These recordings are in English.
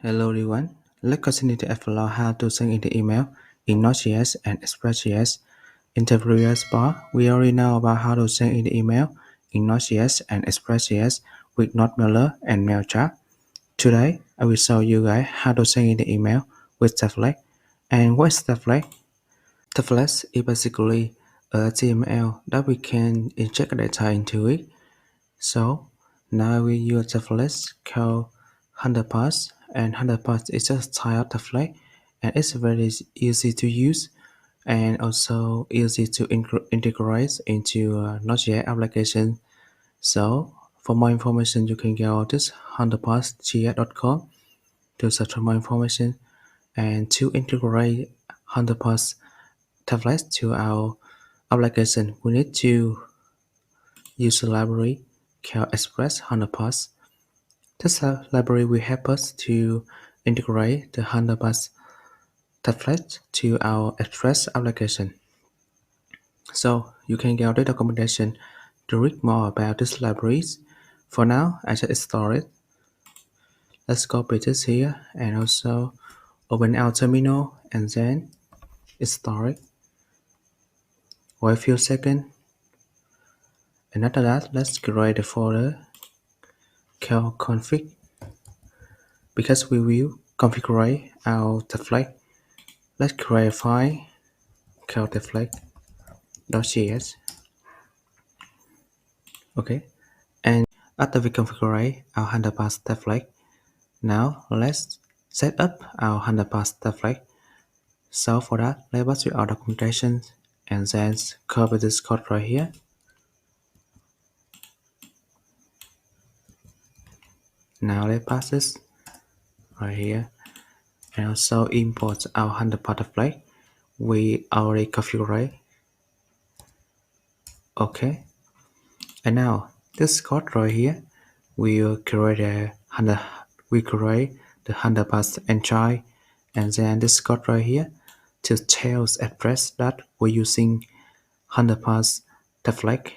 Hello everyone. Let's continue to explore how to send in the email in Node.js and Express.js. In the previous part, we already know about how to send in the email in Node.js and Express.js with NodeMailer and MailChimp. Today, I will show you guys how to send in the email with Template. And what's Template? Template is basically a HTML that we can inject data into it. So now we use templates called Underpass, and Underpass is just style template, and it's very easy to use and also easy to integrate into Node.js application. So for more information, you can go to underpassjs.com to search for more information and to integrate Underpass templates to our application. We need to use a library called Express Underpass. This library will help us to integrate the Underpass template to our Express application. So you can get the documentation to read more about these libraries. For now, I just install it. Let's copy this here and also open our terminal and then install it. Wait a few seconds. And after that, let's create a folder called config because we will configure our template. Let's create a file called template.js. Okay, and after we configure our Underpass template, now let's set up our Underpass template. So for that, let's go to our documentation and then copy this code right here. Now let's pass this right here and also import our Underpass template. We already configured. Okay, and now this code right here will create the Underpass entry, and then this code right here to tells address that we're using Underpass template,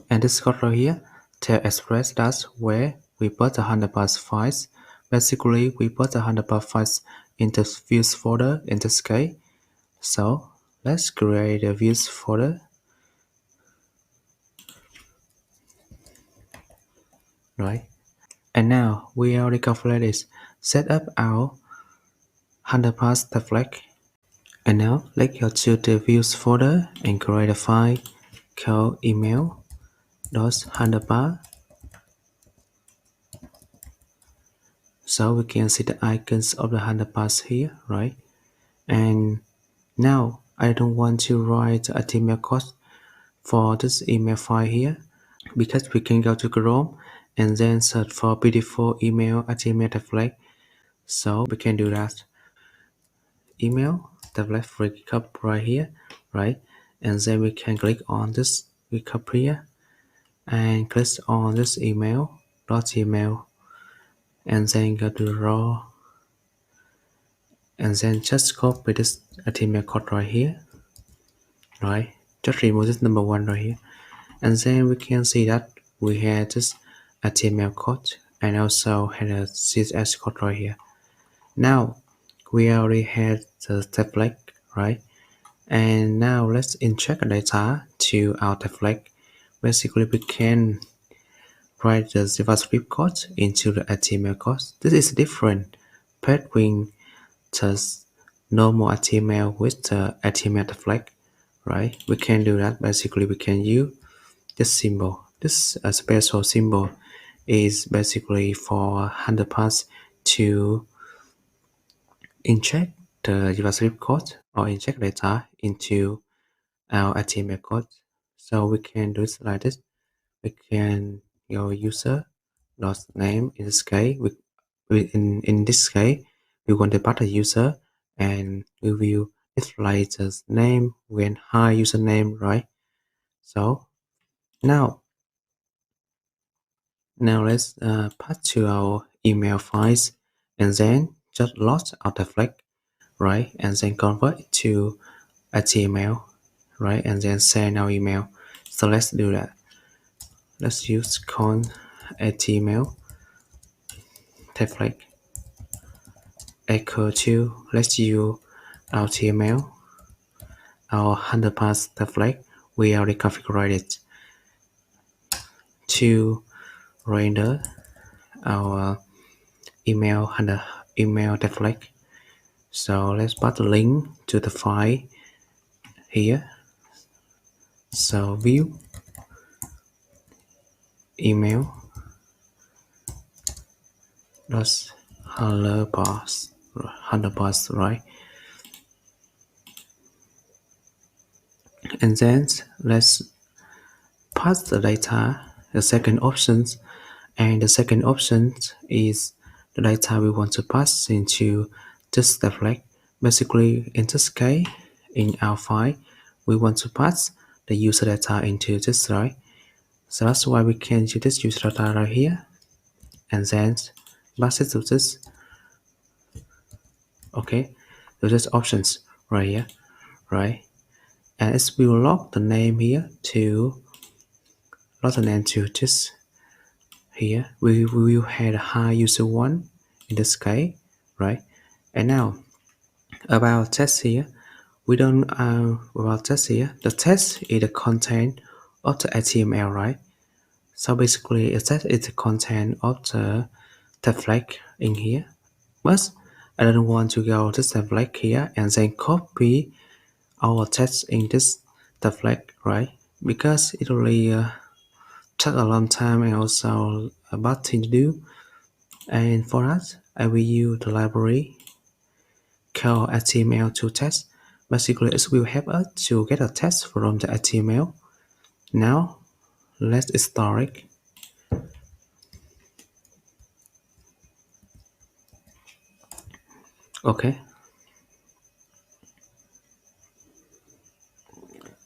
and this code right here tell Express that's where we put the Underpass files. Basically, we put the Underpass files in the views folder in this case. So let's create a views folder. Right, and now we already calculated this. Set up our Underpass template. And now let's go to the views folder and create a file called email.underpass. So we can see the icons of the Underpass here, right? And now I don't want to write a HTML code for this email file here because we can go to Chrome and then search for beautiful email HTML template. So we can do that. Email template free cup right here, right? And then we can click on this cup here and click on this email.email and then go to raw and then just copy this HTML code right here, right? Just remove this number one right here, and then we can see that we have this HTML code and also had a CSS code right here. Now we already have the template, right? And now let's inject data to our template. Basically, we can write the JavaScript code into the HTML code. This is different between the normal HTML with the HTML template, right? We can do that. Basically, we can use this symbol. This special symbol is basically for Underpass to inject the JavaScript code or inject data into our HTML code. So we can do it like this. We can go user dot name. In this case, in this case, we want to pass a user, and we will display the name when high username, right? So now let's pass to our email files, and then just load out the flag, right? And then convert it to HTML, right? And then send our email. So let's do that. Let's use con HTML template. equal to, let's use our HTML, our underpass template. We already configured it to render our email template. So let's put the link to the file here. So view email dot underpass, right? And then let's pass the data, the second option, and the second option is the data we want to pass into this template. Basically, in this case, in our file, we want to pass the user data into this, right? So that's why we can use this user data right here, and then pass it to this. Okay, so just options right here, right? And it will log the name here to this here. We will have a high user one in this case, right? And now about text here, we don't about text here. The text is the content of the HTML, right? So basically, the text is the content of the template in here. But I don't want to go to the template here and then copy our text in this template, right? Because it really take a long time and also a bad thing to do. And for us, I will use the library called HTML2Text. Basically, it will help us to get a text from the HTML. Now, let's start it. Okay.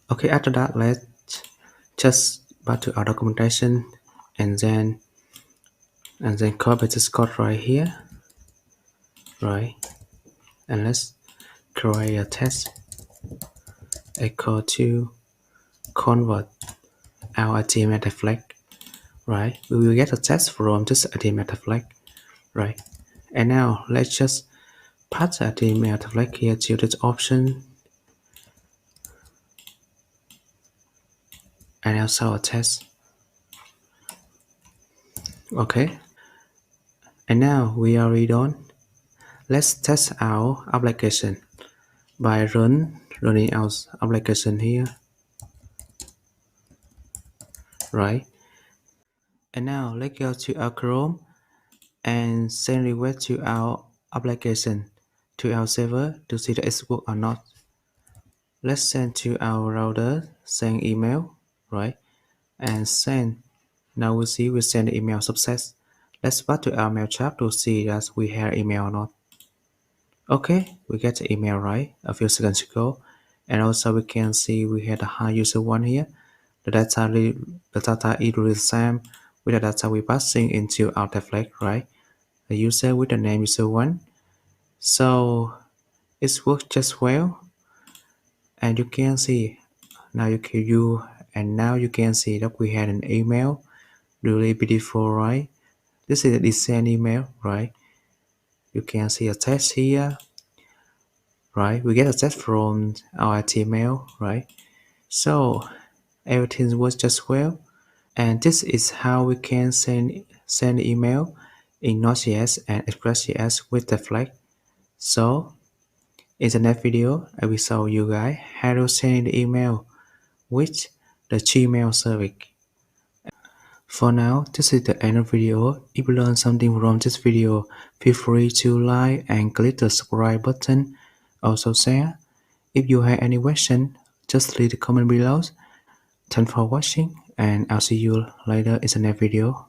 Okay, after that, let's just back to our documentation and then copy this code right here, right? And let's create a text equal to convert our HTML template, right? We will get a text from this HTML template, right? And now let's just pass the HTML template here to this option and also a text. Okay. And now we are done. Let's test our application by running our application here, right? And now let's go to our Chrome and send request to our application to our server to see that it's work or not. Let's send to our router, send email, right? And send. Now we see we send the email success. Let's back to our mail chat to see that we have email or not. Okay, we get the email right a few seconds ago. And also we can see we had a high user one here. The data is really the same with the data we passing into our template, right? The user with the name user one. So it works just well. And you can see now you can see that we had an email really beautiful, right? This is a design email, right? You can see a text here, right? We get a text from our HTML, right? So everything works just well. And this is how we can send email in Node.js and Express.js with the flag. So in the next video, I will show you guys how to send the email with the Gmail service. For now, this is the end of the video. If you learned something from this video, feel free to like and click the subscribe button. Also share. If you have any question, just leave the comment below. Thanks for watching and I'll see you later in the next video.